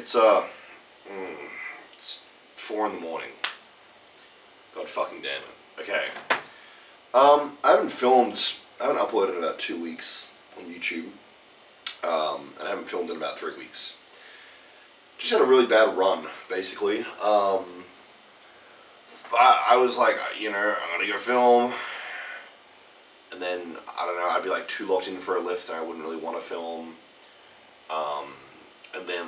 It's it's 4 in the morning. God fucking damn it. Okay. I haven't uploaded in about 2 weeks on YouTube. And I haven't filmed in about 3 weeks. Just had a really bad run, basically. I was like, I'm gonna go film. And then, I don't know, I'd be like too locked in for a lift and I wouldn't really want to film. And then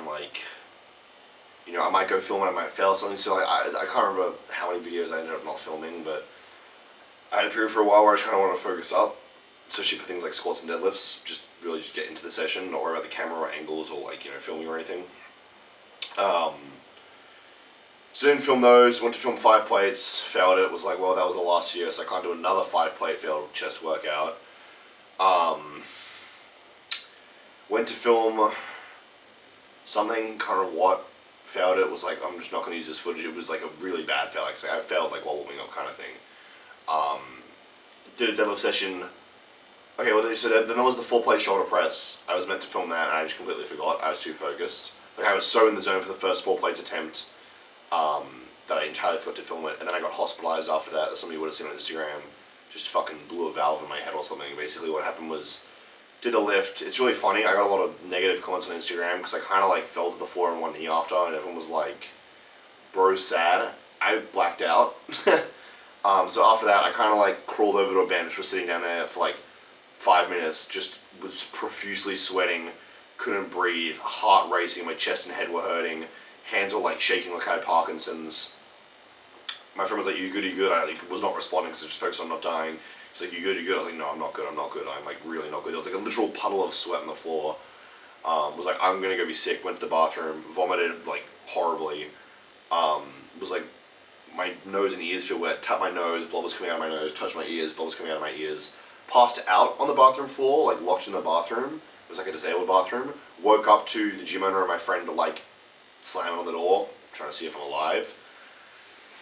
I might go film and I might fail something. So I can't remember how many videos I ended up not filming, but I had a period for a while where I kind of wanted to focus up, especially for things like squats and deadlifts. Just get into the session, not worry about the camera or angles or filming or anything. So didn't film those, went to film 5 plates, failed it, was like, well, that was the last year, so I can't do another 5 plate failed chest workout. Went to film something, can't remember what, failed it, was like, I'm just not going to use this footage. It was like a really bad fail, like I failed while warming up kind of thing. Did a deadlift session. Okay, well, so then there was the 4 plate shoulder press. I was meant to film that and I just completely forgot. I was too focused. I was so in the zone for the first 4 plates attempt that I entirely forgot to film it, and then I got hospitalized after that, as somebody would have seen on Instagram. Just fucking blew a valve in my head or something. Basically what happened was, did the lift. It's really funny, I got a lot of negative comments on Instagram because I kind of fell to the floor on one knee after, and everyone was like, bro's sad. I blacked out. So after that I kind of crawled over to a bench, was sitting down there for 5 minutes, just was profusely sweating, couldn't breathe, heart racing, my chest and head were hurting, hands were shaking like I had Parkinson's. My friend was like, you good, you good? I was not responding because I was just focused on not dying. He's like, you good, you good? I was like, no, I'm not good, I'm really not good. There was a literal puddle of sweat on the floor. Was like, I'm gonna go be sick, went to the bathroom, vomited horribly. Was like, my nose and ears feel wet, tapped my nose, blood was coming out of my nose, touched my ears, blood was coming out of my ears. Passed out on the bathroom floor, locked in the bathroom. It was a disabled bathroom. Woke up to the gym owner and my friend slamming on the door, trying to see if I'm alive.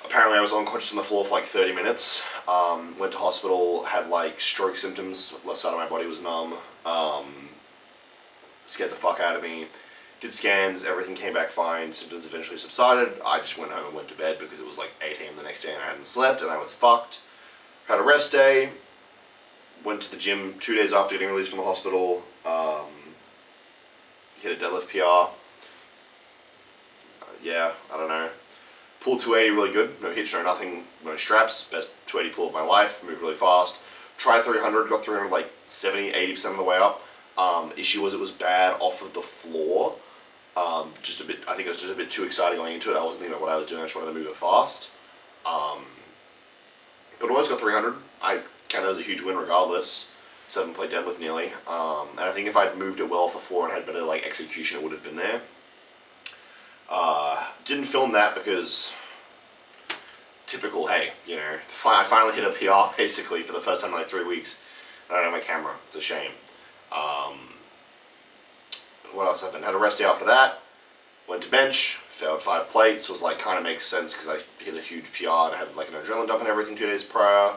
Apparently I was unconscious on the floor for 30 minutes. Went to hospital, had stroke symptoms, left side of my body was numb. Scared the fuck out of me. Did scans, everything came back fine, symptoms eventually subsided. I just went home and went to bed because it was 8 a.m. the next day and I hadn't slept and I was fucked. Had a rest day. Went to the gym 2 days after getting released from the hospital. Hit a deadlift PR. I don't know. Pulled 280 really good. No hitch, no nothing, no straps. Best 280 pull of my life. Moved really fast. Tried 300, got 300 70, 80% of the way up. Issue was it was bad off of the floor. I think it was just a bit too exciting going into it. I wasn't thinking about what I was doing. I just wanted to move it fast. But almost got 300. I count it as a huge win regardless. 7 plate deadlift nearly. And I think if I'd moved it well off the floor and had better execution, it would have been there. Didn't film that because typical, hey, I finally hit a PR basically for the first time in 3 weeks. I don't have my camera. It's a shame. What else happened? Had a rest day after that. Went to bench, failed 5 plates, was kind of makes sense because I hit a huge PR and I had an adrenaline dump and everything 2 days prior.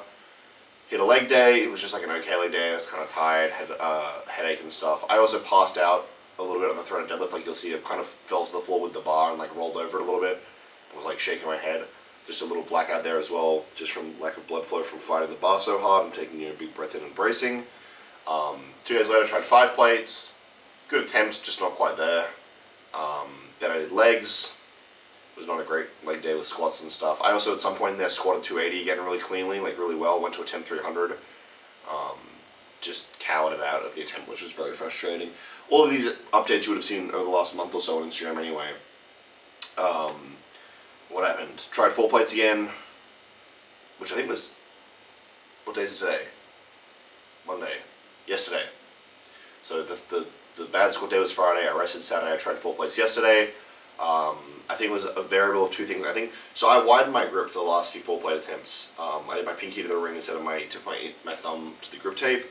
Hit a leg day, it was just an okay leg day, I was kind of tired, had a headache and stuff. I also passed out a little bit on the threaded deadlift, you'll see I kind of fell to the floor with the bar and rolled over it a little bit. And was shaking my head. Just a little blackout there as well, just from lack of blood flow from fighting the bar so hard and taking a big breath in and bracing. 2 days later I tried 5 plates, good attempts, just not quite there. Then I did legs. It was not a great leg day with squats and stuff. I also at some point in there squatted 280 again really cleanly, really well. Went to attempt 300. Just cowered it out of the attempt, which was very frustrating. All of these updates you would have seen over the last month or so on Instagram anyway. What happened? Tried 4 plates again, which I think was, what day is it today? Monday. Yesterday. So the bad squat day was Friday, I rested Saturday, I tried 4 plates yesterday. I think it was a variable of 2 things. So I widened my grip for the last few 4 plate attempts. I did my pinky to the ring instead of my thumb to the grip tape,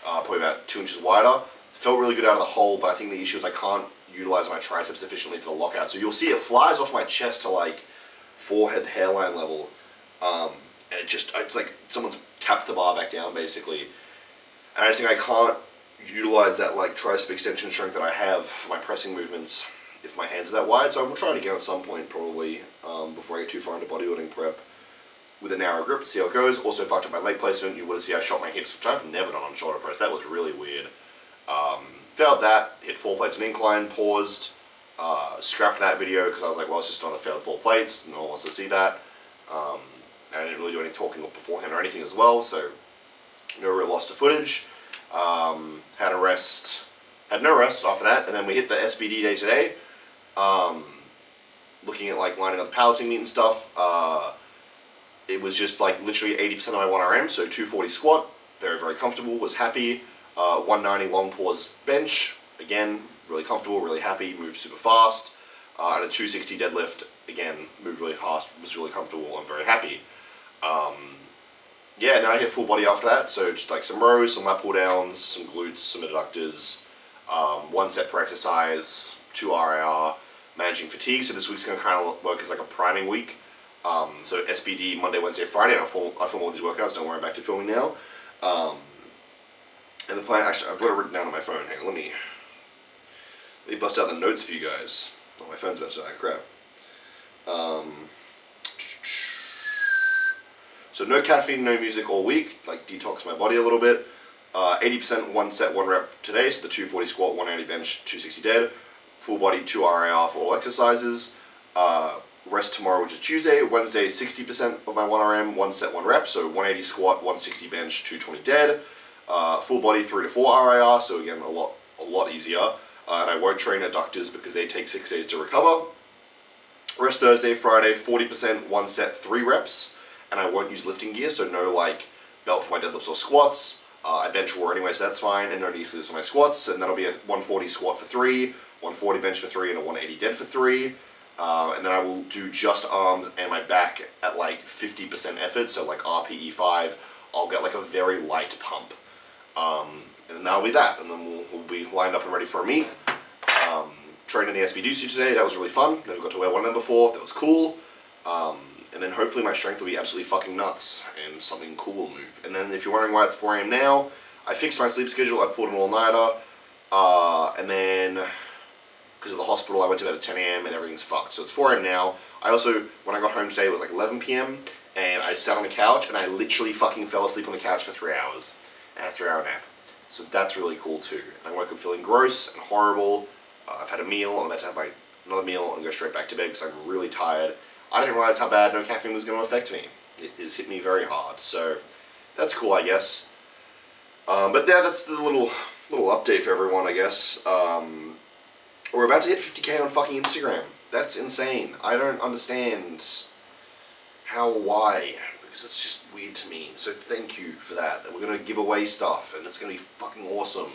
probably about 2 inches wider. Felt really good out of the hole, but I think the issue is I can't utilize my triceps efficiently for the lockout. So you'll see it flies off my chest to forehead hairline level, and it's like someone's tapped the bar back down basically. And I just think I can't utilize that tricep extension strength that I have for my pressing movements if my hands are that wide. So I will try it again at some point probably before I get too far into bodybuilding prep with a narrow grip, see how it goes. Also fucked up my leg placement. You would have seen I shot my hips, which I've never done on shoulder press. That was really weird. Failed that, hit 4 plates on incline, paused, scrapped that video because I was like, well, it's just another failed 4 plates. No one wants to see that. I didn't really do any talking beforehand or anything as well, so no real loss to footage. Had a rest, had no rest after that, and then we hit the SBD day today. Looking at like lining up the powerlifting meet and stuff. It was just like literally 80% of my 1RM, so 240 squat, very, very comfortable, was happy. 190 long pause bench, again, really comfortable, really happy, moved super fast. And a 260 deadlift, again, moved really fast, was really comfortable, I'm very happy. Yeah, and then I hit full body after that, so just like some rows, some lat pull downs, some glutes, some adductors, 1 set per exercise, 2 RIR, managing fatigue, so this week's going to kind of work as like a priming week. So SBD Monday, Wednesday, Friday, and I film all these workouts, don't worry, I'm back to filming now. And the plan, actually, I've got it written down on my phone. Hang on, let me bust out the notes for you guys. Oh, my phone's about to die, crap. So no caffeine, no music all week, like detox my body a little bit. 80% 1 set, 1 rep today, so the 240 squat, 180 bench, 260 dead. Full body, 2 RIR for all exercises. Rest tomorrow, which is Tuesday. Wednesday, 60% of my 1RM, 1 set, 1 rep, so 180 squat, 160 bench, 220 dead. Full body 3 to 4 RIR, so again a lot easier. And I won't train adductors because they take 6 days to recover. Rest Thursday, Friday, 40% 1 set, 3 reps, and I won't use lifting gear, so no like belt for my deadlifts or squats. I bench war anyway, so that's fine, and no knee sleeves for my squats, and that'll be a 140 squat for 3, 140 bench for 3, and a 180 dead for 3. And then I will do just arms and my back at like 50% effort, so like RPE 5. I'll get like a very light pump. And then that'll be that, and then we'll be lined up and ready for a meet. Trained in the SBD suit today, that was really fun. Never got to wear one of them before, that was cool. And then hopefully my strength will be absolutely fucking nuts, and something cool will move. And then if you're wondering why it's 4 AM now, I fixed my sleep schedule, I pulled an all-nighter, and then because of the hospital I went to bed at 10 AM and everything's fucked. So it's 4 AM now. I also, when I got home today, it was like 11 PM, and I sat on the couch, and I literally fucking fell asleep on the couch for 3 hours. And had a 3-hour nap. So that's really cool too. And I woke up feeling gross and horrible. I've had a meal, I'm about to have another meal and go straight back to bed because I'm really tired. I didn't realize how bad no caffeine was going to affect me. It has hit me very hard. So that's cool, I guess. But yeah, that's the little update for everyone, I guess. We're about to hit 50K on fucking Instagram. That's insane. I don't understand how, why, because it's just weird to me. So thank you for that. We're going to give away stuff, and it's going to be fucking awesome.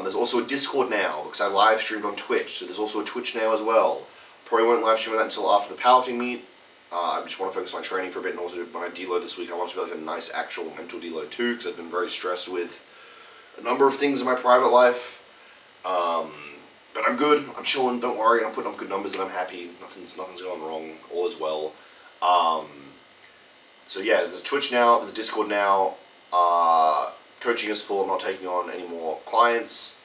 There's also a Discord now, because I live streamed on Twitch, so there's also a Twitch now as well. Probably won't live stream that until after the powerlifting meet. I just want to focus on my training for a bit, and also when I deload this week, I want it to be like a nice actual mental deload too, because I've been very stressed with a number of things in my private life. But I'm good, I'm chilling, don't worry, I'm putting up good numbers and I'm happy, nothing's going wrong, all is well. So yeah, there's a Twitch now, there's a Discord now, coaching is full, I'm not taking on any more clients.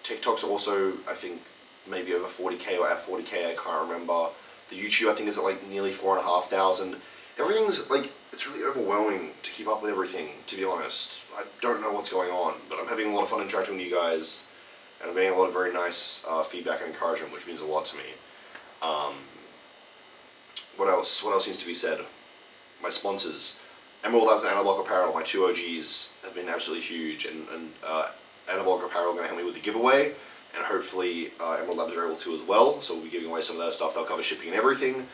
TikTok's also, I think, maybe over 40K or at 40K, I can't remember. The YouTube, I think, is at like nearly 4,500. Everything's like, it's really overwhelming to keep up with everything, to be honest. I don't know what's going on, but I'm having a lot of fun interacting with you guys, and I'm getting a lot of very nice feedback and encouragement, which means a lot to me. What else? What else needs to be said? My sponsors. Emerald Labs and Anabolic Apparel, my 2 OGs, have been absolutely huge, and Anabolic Apparel are going to help me with the giveaway, and hopefully Emerald Labs are able to as well, so we'll be giving away some of that stuff. They'll cover shipping and everything.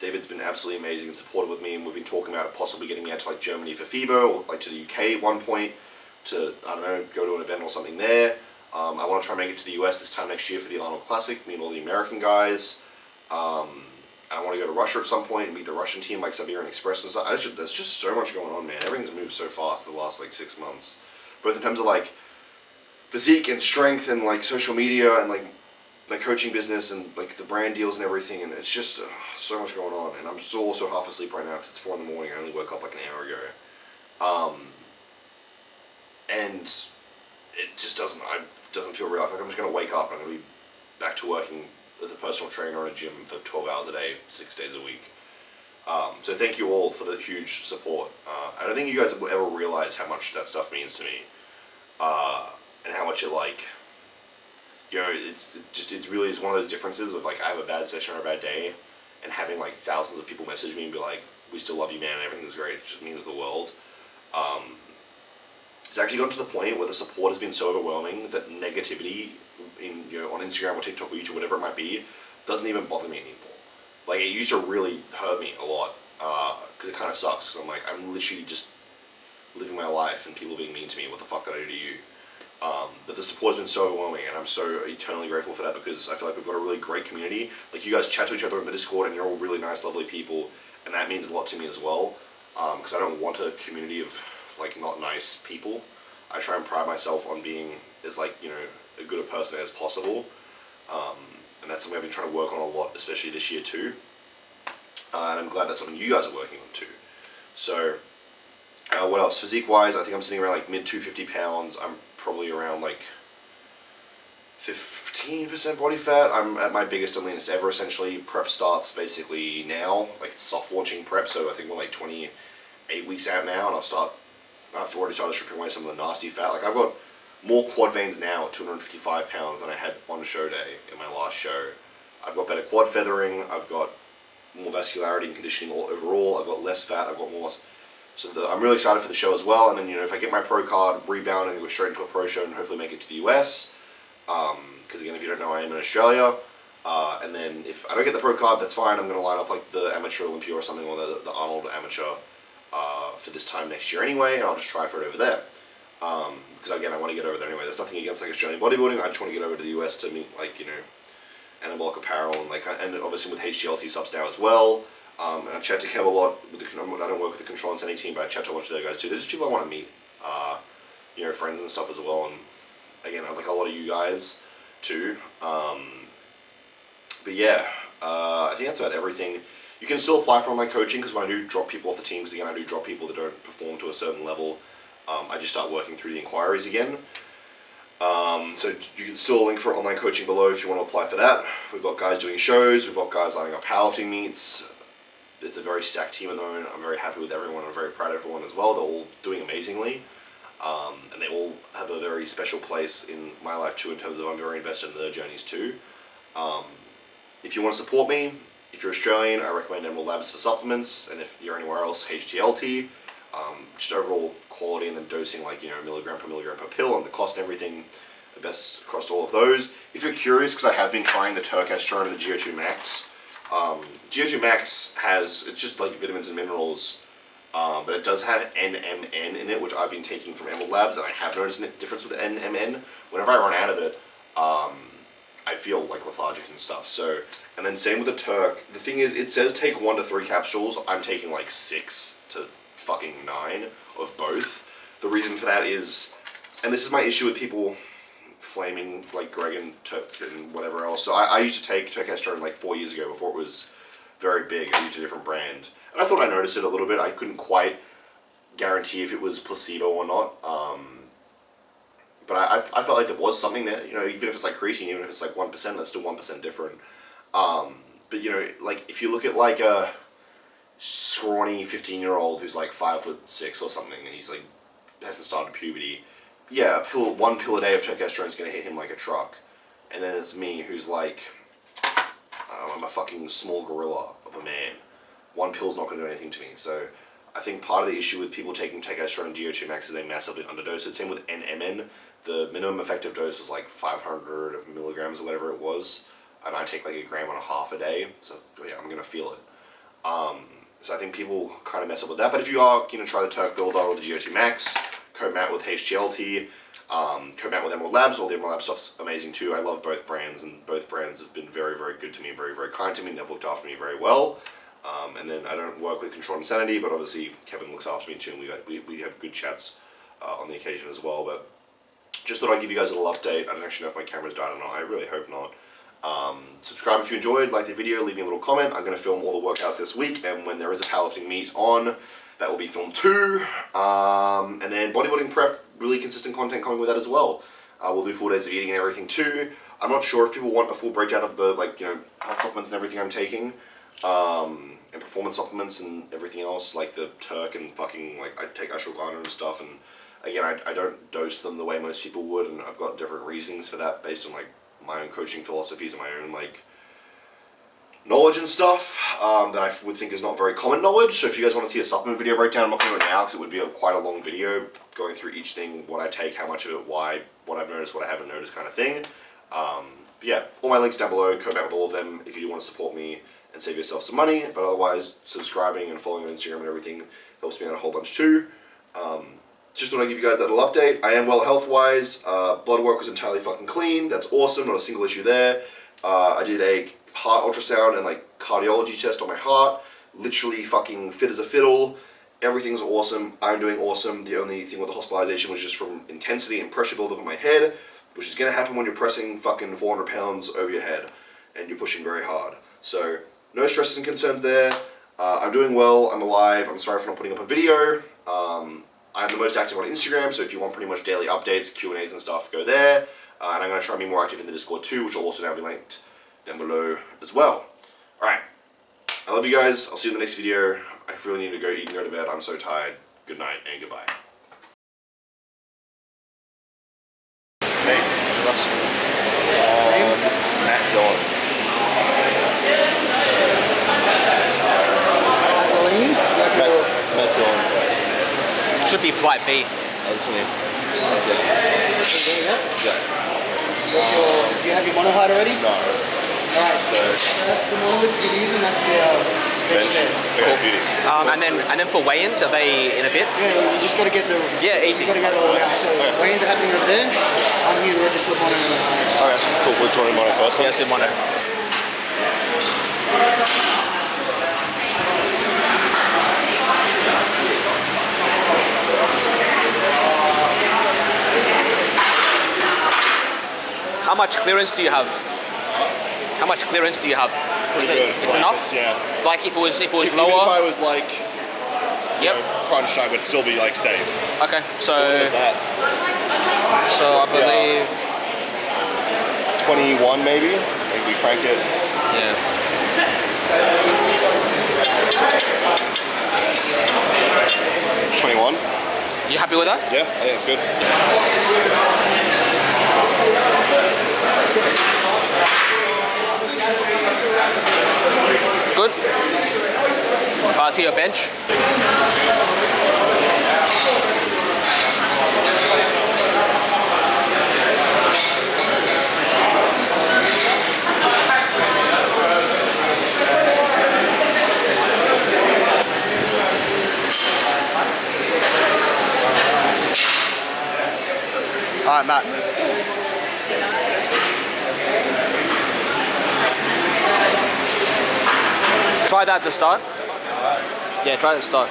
David's been absolutely amazing and supportive with me, and we've been talking about possibly getting me out to like Germany for FIBO, or like to the UK at one point, to, I don't know, go to an event or something there. I want to try and make it to the US this time next year for the Arnold Classic, meet all the American guys. I want to go to Russia at some point and meet the Russian team like Siberian Express and stuff. There's just so much going on, man. Everything's moved so fast the last like 6 months. Both in terms of like physique and strength and like social media and like my coaching business and like the brand deals and everything, and it's just so much going on. And I'm still also half asleep right now because it's 4 in the morning. I only woke up like an hour ago. And it just doesn't, doesn't feel real. I feel like I'm just going to wake up and I'm going to be back to working as a personal trainer in a gym for 12 hours a day, 6 days a week. So thank you all for the huge support. I don't think you guys will ever realize how much that stuff means to me, and how much it like, it's really is one of those differences of like I have a bad session or a bad day, and having like thousands of people message me and be like, "We still love you, man. And everything's great." It just means the world. It's actually gotten to the point where the support has been so overwhelming that negativity in on Instagram or TikTok or YouTube, whatever it might be, doesn't even bother me anymore. Like, it used to really hurt me a lot, because it kind of sucks, because I'm like, I'm literally just living my life and people being mean to me. What the fuck did I do to you? But the support has been so overwhelming, and I'm so eternally grateful for that, because I feel like we've got a really great community. Like, you guys chat to each other in the Discord, and you're all really nice, lovely people, and that means a lot to me as well, because I don't want a community of, like, not nice people. I try and pride myself on being as, like, a good a person as possible. And that's something I've been trying to work on a lot, especially this year too. And I'm glad that's something you guys are working on too. So, what else? Physique-wise, I think I'm sitting around like mid 250 pounds. I'm probably around like 15% body fat. I'm at my biggest and leanest ever, essentially. Prep starts basically now. Like, it's soft launching prep, so I think we're like 28 weeks out now, and I've already started stripping away some of the nasty fat. Like, I've got more quad veins now at 255 pounds than I had on show day in my last show. I've got better quad feathering, I've got more vascularity and conditioning overall, I've got less fat, I've got more. So I'm really excited for the show as well. And then, if I get my pro card, rebound and go straight into a pro show and hopefully make it to the US. Because again, if you don't know, I am in Australia. And then if I don't get the pro card, that's fine. I'm going to line up like the Amateur Olympia or something, or the Arnold Amateur for this time next year anyway, and I'll just try for it over there. Because again, I want to get over there anyway. There's nothing against like Australian bodybuilding. I just want to get over to the US to meet like anabolic apparel and and obviously with HGLT subs now as well. And I chat to Kev a lot. I don't work with the Control Insanity team, but I chat to a bunch of their guys too. There's just people I want to meet, friends and stuff as well. And again, I like a lot of you guys too. But yeah, I think that's about everything. You can still apply for online coaching, because when I do drop people off the team, because again, I do drop people that don't perform to a certain level. I just start working through the inquiries again. So you can still link for online coaching below if you want to apply for that. We've got guys doing shows, we've got guys lining up powerlifting meets. It's a very stacked team at the moment. I'm very happy with everyone. I'm very proud of everyone as well. They're all doing amazingly. And they all have a very special place in my life too, in terms of I'm very invested in their journeys too. If you want to support me, if you're Australian, I recommend Emerald Labs for supplements, and if you're anywhere else, HTLT. Just overall quality, and then dosing like milligram per pill, and the cost and everything, the best across all of those. If you're curious, because I have been trying the Turkestrone and the GO2 Max. GO2 Max it's just like vitamins and minerals, but it does have NMN in it, which I've been taking from Emerald Labs, and I have noticed a difference with NMN. Whenever I run out of it, I feel like lethargic and stuff. So, and then same with the Turk. The thing is, it says take 1 to 3 capsules. I'm taking like 6 to fucking 9 of both. The reason for that is, and this is my issue with people flaming like Greg and Turk and whatever else. So I used to take Turkestrone like 4 years ago before it was very big. I used a different brand, and I thought I noticed it a little bit. I couldn't quite guarantee if it was placebo or not. But I felt like there was something there. Even if it's like creatine, even if it's like 1%, that's still 1% different. But like if you look at like a scrawny 15-year-old who's like 5'6" or something, and he's like hasn't started puberty. Yeah, one pill a day of Turkestrone is gonna hit him like a truck. And then it's me, who's like, I'm a fucking small gorilla of a man. One pill's not gonna do anything to me. So I think part of the issue with people taking Turkestrone and GO2 Max is they massively underdose it. Same with NMN. The minimum effective dose was like 500 milligrams or whatever it was, and I take like 1.5 grams a day. So yeah, I'm gonna feel it. So I think people kind of mess up with that. But if you are going to try the Turk Builder or the GO2 Max, code Matt with HGLT, code Matt with Emerald Labs, or the Emerald Labs stuff's amazing too. I love both brands, and both brands have been very, very good to me, very, very kind to me, and they've looked after me very well. And then I don't work with Control Insanity, but obviously Kevin looks after me too, and we have good chats on the occasion as well. But just thought I'd give you guys a little update. I don't actually know if my camera's died or not. I really hope not. Subscribe if you enjoyed, like the video, leave me a little comment. I'm going to film all the workouts this week, and when there is a powerlifting meet on, that will be filmed too. And then bodybuilding prep, really consistent content coming with that as well. We'll do 4 days of eating and everything too. I'm not sure if people want a full breakdown of the health supplements and everything I'm taking, and performance supplements and everything else, like the Turk and fucking I take ashwagandha and stuff. And again, I don't dose them the way most people would, and I've got different reasons for that based on my own coaching philosophies and my own knowledge and stuff that I would think is not very common knowledge. So if you guys want to see a supplement video breakdown, I'm not going to do it now because it would be quite a long video going through each thing, what I take, how much of it, why, what I've noticed, what I haven't noticed kind of thing. But yeah, all my links down below, code back with all of them if you do want to support me and save yourself some money. But otherwise, subscribing and following on Instagram and everything helps me out a whole bunch too. Just want to give you guys that little update. I am well health-wise. Blood work was entirely fucking clean. That's awesome. Not a single issue there. I did a heart ultrasound and cardiology test on my heart. Literally fucking fit as a fiddle. Everything's awesome. I'm doing awesome. The only thing with the hospitalization was just from intensity and pressure buildup in my head, which is going to happen when you're pressing fucking 400 pounds over your head and you're pushing very hard. So no stresses and concerns there. I'm doing well. I'm alive. I'm sorry for not putting up a video. I'm the most active on Instagram, so if you want pretty much daily updates, Q&As and stuff, go there. And I'm going to try and be more active in the Discord too, which will also now be linked down below as well. Alright, I love you guys. I'll see you in the next video. I really need to go eat and go to bed. I'm so tired. Good night and goodbye. Hey, Russell. Matt Don. Matt Don. Should be flight B. This one here. Yeah. Do you have your mono height already? No. Alright, so that's the mono lift you're using, that's the bench there. Cool. Beauty. And then for weigh-ins, are they in a bit? Yeah, you just got to get the... Yeah, easy. You got to get it all around. So weigh-ins are happening over there. I'm here to register mono. Okay, cool. Which one in mono first? Yes, in mono. How much clearance do you have? How much clearance do you have? It's enough? Yeah. Like if it was If lower? I was Yep. crunched, I would still be safe. Okay, so That? so I believe 21 maybe? Maybe we crank it. yeah. You happy with that? Yeah, I think it's good. Good. To your bench. All right, Matt. Try that to start. Yeah, try that to start.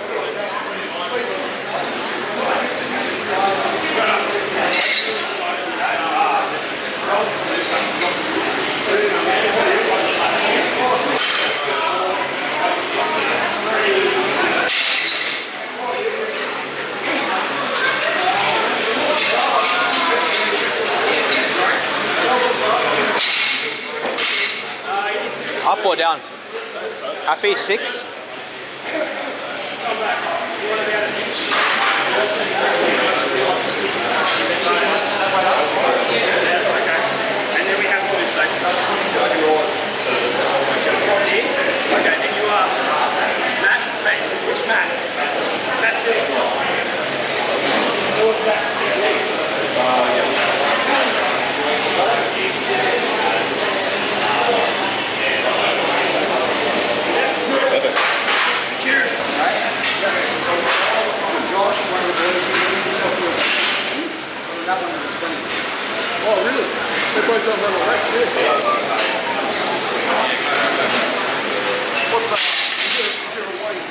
Up or down? Happy? 6? And then we have to do cycles. Okay, and you are Matt? Mate, which Matt? That's it. So what's that? 16? Josh, one of the boys, that one was a 20. Oh, really? They both got level Rex here. What's that? Is it a weight?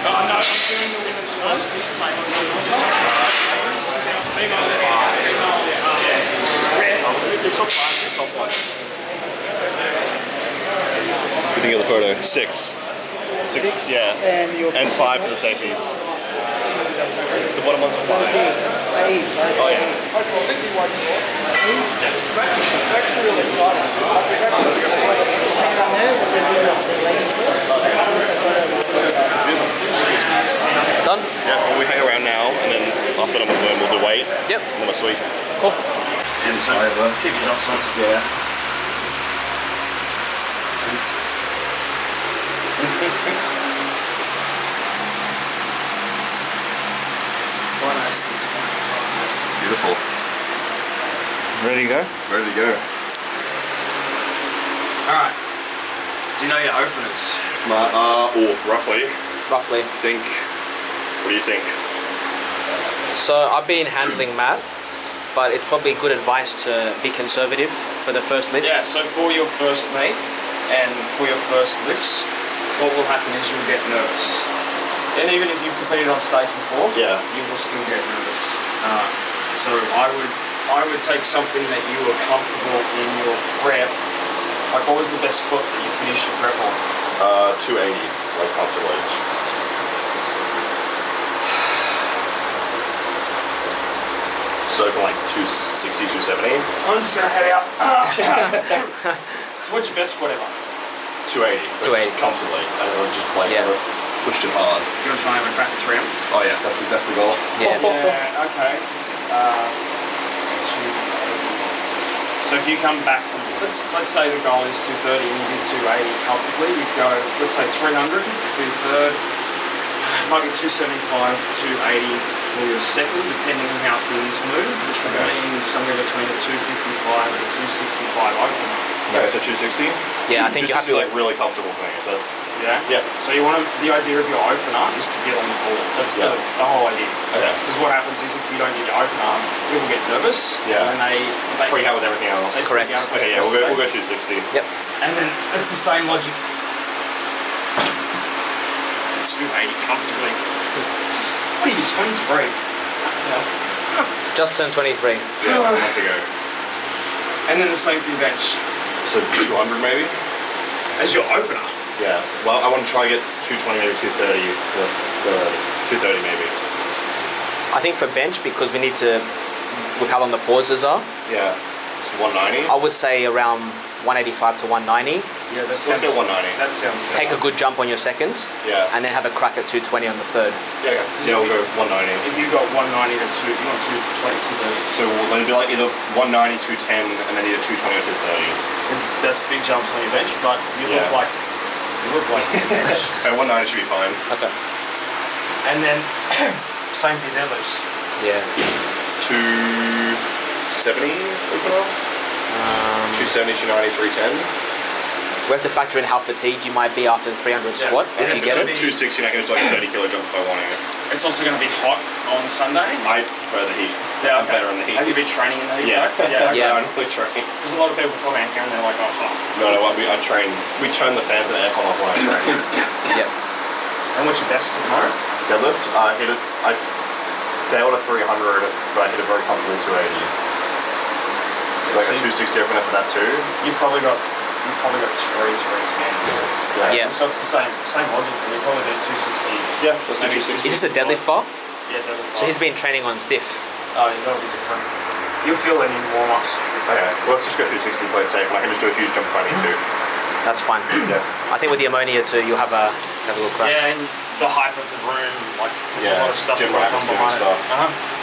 No, I'm doing the women's first. This time I'm doing the female. Red. 6 or 5, the top one. What do you think of the photo? 6. 6, yeah. And 5 for the safeties. The bottom one's a 5. Eve, sorry. Oh, yeah. I think you won't do it. I'm actually really excited. Just hang it on there. We'll do the ladies first. Done? Yeah, well, we hang around now, and then after that we'll do weight. Yep. And then we're sweet. Cool. Inside over. Keep your nuts on. Yeah. Beautiful. Ready to go? Ready to go. Alright. Do you know your openers? Or roughly. Roughly. Think. What do you think? So I've been handling Matt, but it's probably good advice to be conservative for the first lift. Yeah, so for your first meet and for your first lifts, what will happen is you'll get nervous. And even if you've competed on stage before, Yeah. you will still get nervous. So I would take something that you were comfortable in your prep. Like, what was the best squat that you finished your prep on? 280, like comfortably. So like 260, 270? I'm just gonna head out. So what's your best squat ever? 280. 280. Comfortably. I don't know, just like Yeah. pushed it hard. You wanna try and have a crack at 3M? Oh yeah, that's the goal. Yeah. Yeah, okay. So if you come back from, let's say the goal is 230 and you did 280 comfortably, you go, let's say 300 for your third, might be 275, 280 for your second, depending on how things move, which would mean somewhere between a 255 and a 265 opener. Okay, so 260? Yeah, I think you have to. like really comfortable for me, so that's... Yeah? Yeah. So you want to, the idea of your opener is to get on the board. That's Yeah. the whole idea. Okay. Because what happens is if you don't get your opener, people get nervous. Yeah. And they Freak out with everything else. they Correct. freak out Okay, yeah, we'll go 260. Yep. And then it's the same logic. 280 comfortably. What are you, 23? Just turned 23. Yeah, a month ago. And then the same for your bench So 200 maybe? as your opener. Yeah. Well, I want to try and get 220, maybe 230 for the 230 maybe. I think for bench, because we need to, with how long the pauses are, Yeah. So 190. I would say around 185 to 190. Yeah, that Let's go 190. That sounds better. Take a good jump on your seconds, Yeah. and then have a crack at 220 on the third. Yeah, okay. Yeah, we'll go 190. If you've got 190 to 2, you want 220 to 30. So we'll do like either 190, 210, and then either 220 or 230. That's big jumps on your bench, but you look Yeah. like your bench. Okay, 190 should be fine. Okay. And then same for your deadlifts. Yeah. 270 opener? 270, 290, 310. We have to factor in how fatigued you might be after the 300 squat, And if it's you get gonna it. be- 260, I can do like a 30 kilo jump if I want to. It's also going to be hot on Sunday. I prefer the heat. Yeah, I'm better on the heat. Have you been training in the heat? Yeah. though? Yeah. Yeah. I normally train. There's a lot of people come out here and they're like, oh, fuck. No, I train. We turn the fans and the aircon off when I train. Yep. And what's your best tomorrow? Deadlift, I hit it. I failed at 300, but I hit it very comfortably 280. So like a 260 opener for that too. You've probably got 310. Yeah. So it's the same logic. You probably do 260. Yeah, let's do Maybe 260. Is this a deadlift bar? Yeah, deadlift. So he's been training on stiff. Oh, yeah, that'll be different. You'll feel that in warm-ups. Okay, well, let's just go 260, play it safe, and I can just do a huge jump if I need to. That's fine. Yeah. I think with the ammonia too, you'll have a little crack. Yeah, and the hype of the room, like there's Yeah, a lot of stuff gym going racks on and behind it. stuff.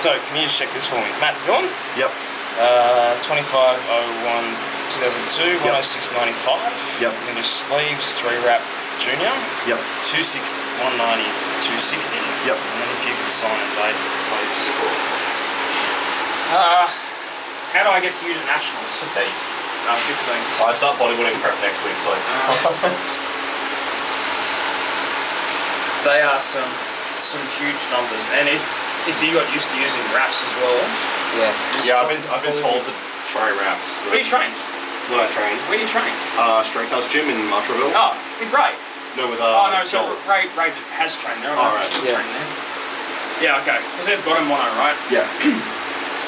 So can you just check this for me? Matt Dillon, Yep. 2501 2002, 106.95. Yep. Then your sleeves, 3 wrap junior, Yep. 260, 190, 260. Yep. And then if you could sign a date, please. How do I get you to nationals? Date. 15th. I start bodybuilding prep next week, so. They are some huge numbers, and if you got used to using wraps as well. Yeah. Yeah, I've been told to try wraps. Where do you train? When I train. Where do you train? Strength House Gym in Marshallville. Oh, with Ray. No, with Oh no, so Joel. Ray has trained there. Oh, right. Still Yeah. training there. Yeah, okay. Because they've got a mono, right? Yeah.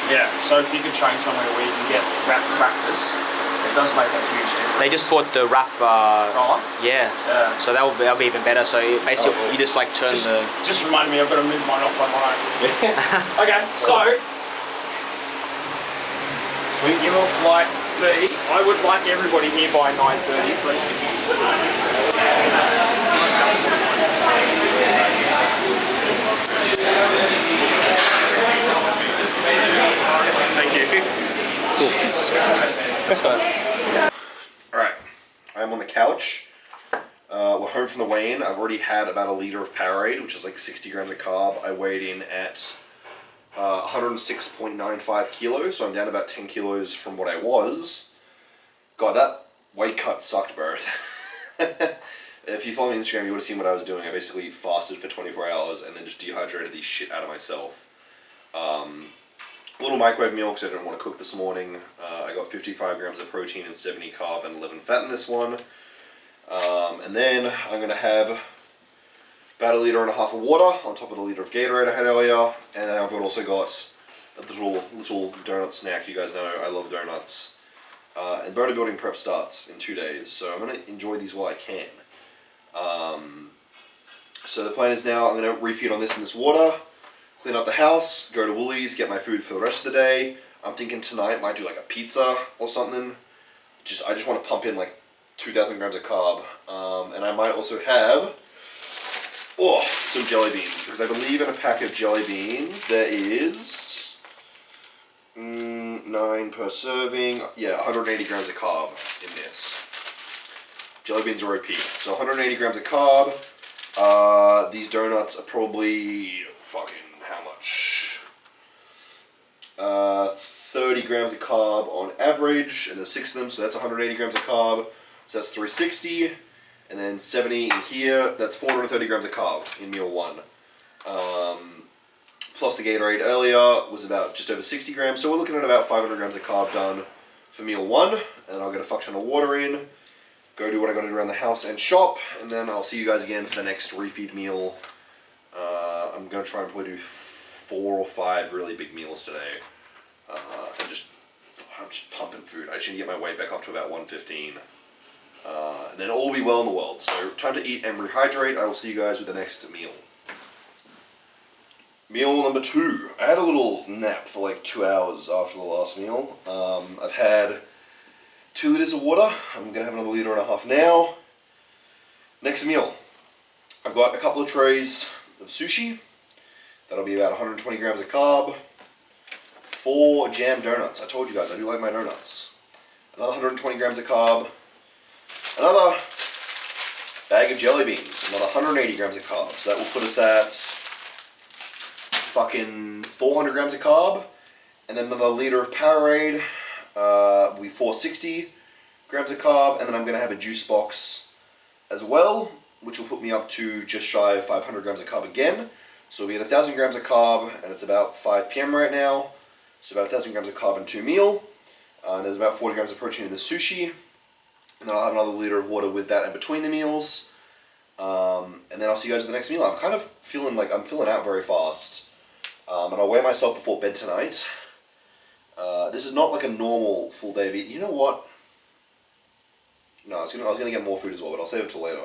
Yeah. So if you could train somewhere where you can get wrap practice, it does make a huge difference. They just bought the wrap. Roller? Yeah. Yeah. So that'll be even better. So basically, you just like turn the. Just remind me, I've got to move mine off by mine. Okay, so You're on flight B. I would like everybody here by 9:30, but thank you. Jesus Christ. Let's go. Alright, I'm on the couch. We're home from the weigh-in. I've already had about a litre of Powerade, which is like 60 grams of carb. I weighed in at 106.95 kilos, so I'm down about 10 kilos from what I was. God, that weight cut sucked, bro. If you follow me on Instagram, you would have seen what I was doing. I basically fasted for 24 hours and then just dehydrated the shit out of myself. A little microwave meal because I didn't want to cook this morning. I got 55 grams of protein and 70 carb and 11 fat in this one. And then I'm going to have about 1.5 liters of water on top of the liter of Gatorade I had earlier. And then I've also got a little donut snack. You guys know I love donuts. And bodybuilding prep starts in 2 days, so I'm going to enjoy these while I can. So the plan is now I'm going to refeed on this and this water, clean up the house, go to Woolies, get my food for the rest of the day. I'm thinking tonight might do like a pizza or something. I just want to pump in like 2,000 grams of carb. And I might also have some jelly beans, because I believe in a pack of jelly beans there is 9 per serving. Yeah, 180 grams of carb in this. Jelly beans are OP. So 180 grams of carb. These donuts are probably fucking how much? 30 grams of carb on average, and there's 6 of them, so that's 180 grams of carb. So that's 360, and then 70 in here. That's 430 grams of carb in meal 1. Plus the Gatorade earlier was about just over 60 grams, so we're looking at about 500 grams of carb done for meal 1, and then I'll get a fuck ton of water in, go do what I gotta do around the house and shop, and then I'll see you guys again for the next refeed meal. I'm gonna try and probably do 4 or 5 really big meals today. I'm just pumping food. I just need to get my weight back up to about 115. And then all will be well in the world. So time to eat and rehydrate. I will see you guys with the next meal. Meal number 2. I had a little nap for like 2 hours after the last meal. I've had 2 liters of water. I'm going to have another 1.5 liters now. Next meal. I've got a couple of trays of sushi. That'll be about 120 grams of carb. 4 jam donuts. I told you guys I do like my donuts. Another 120 grams of carb. Another bag of jelly beans. Another 180 grams of carb. So that will put us at fucking 400 grams of carb. And then another liter of Powerade. Will be 460 grams of carb. And then I'm going to have a juice box as well, which will put me up to just shy of 500 grams of carb again. So we get 1,000 grams of carb, and it's about 5 p.m. right now. So about 1,000 grams of carb in 2 meals. And there's about 40 grams of protein in the sushi. And then I'll have another liter of water with that in between the meals. And then I'll see you guys at the next meal. I'm kind of feeling like I'm filling out very fast. And I'll weigh myself before bed tonight. This is not like a normal full day of eating. You know what? No, I was gonna get more food as well, but I'll save it till later.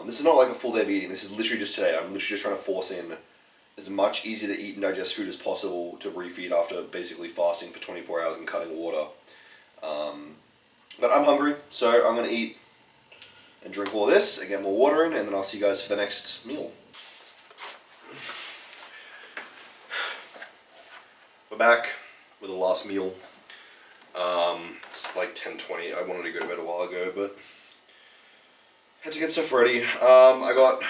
This is not like a full day of eating. This is literally just today. I'm literally just trying to force in as much easy to eat and digest food as possible to refeed after basically fasting for 24 hours and cutting water. But I'm hungry, so I'm going to eat and drink all this and get more water in, and then I'll see you guys for the next meal. We're back with the last meal. It's like 10:20. I wanted to go to bed a while ago, but had to get stuff ready. I got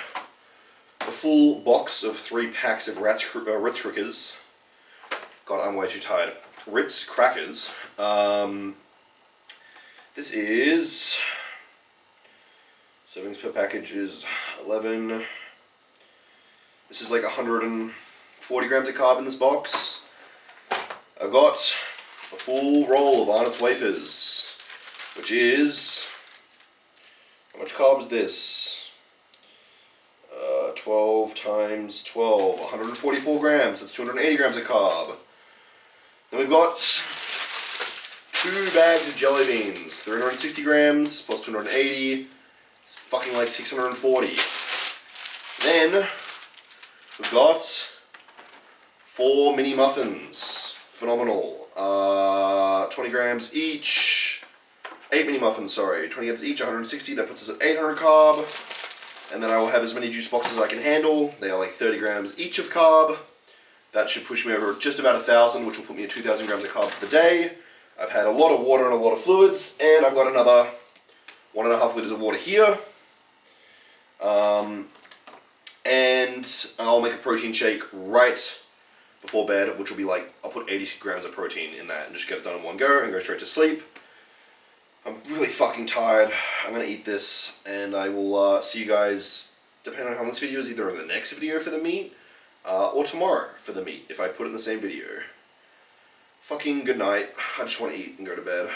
a full box of 3 packs of Ritz crackers. God, I'm way too tired. Ritz crackers. This is, servings per package is 11. This is like 140 grams of carb in this box. I've got a full roll of Arnott's wafers, which is, how much carb is this? 12 times 12, 144 grams, that's 280 grams of carb. Then we've got 2 bags of jelly beans, 360 grams plus 280, it's fucking like 640. Then we've got 4 mini muffins, phenomenal. 20 grams each. 8 mini muffins, sorry. 20 grams each, 160. That puts us at 800 carb. And then I will have as many juice boxes as I can handle. They are like 30 grams each of carb. That should push me over just about 1,000, which will put me at 2,000 grams of carb for the day. I've had a lot of water and a lot of fluids, and I've got another 1.5 liters of water here. And I'll make a protein shake right before bed, which will be like, I'll put 80 grams of protein in that and just get it done in one go and go straight to sleep. I'm really fucking tired. I'm gonna eat this, and I will see you guys, depending on how this video is, either in the next video for the meet, or tomorrow for the meet, if I put it in the same video. Fucking good night. I just want to eat and go to bed.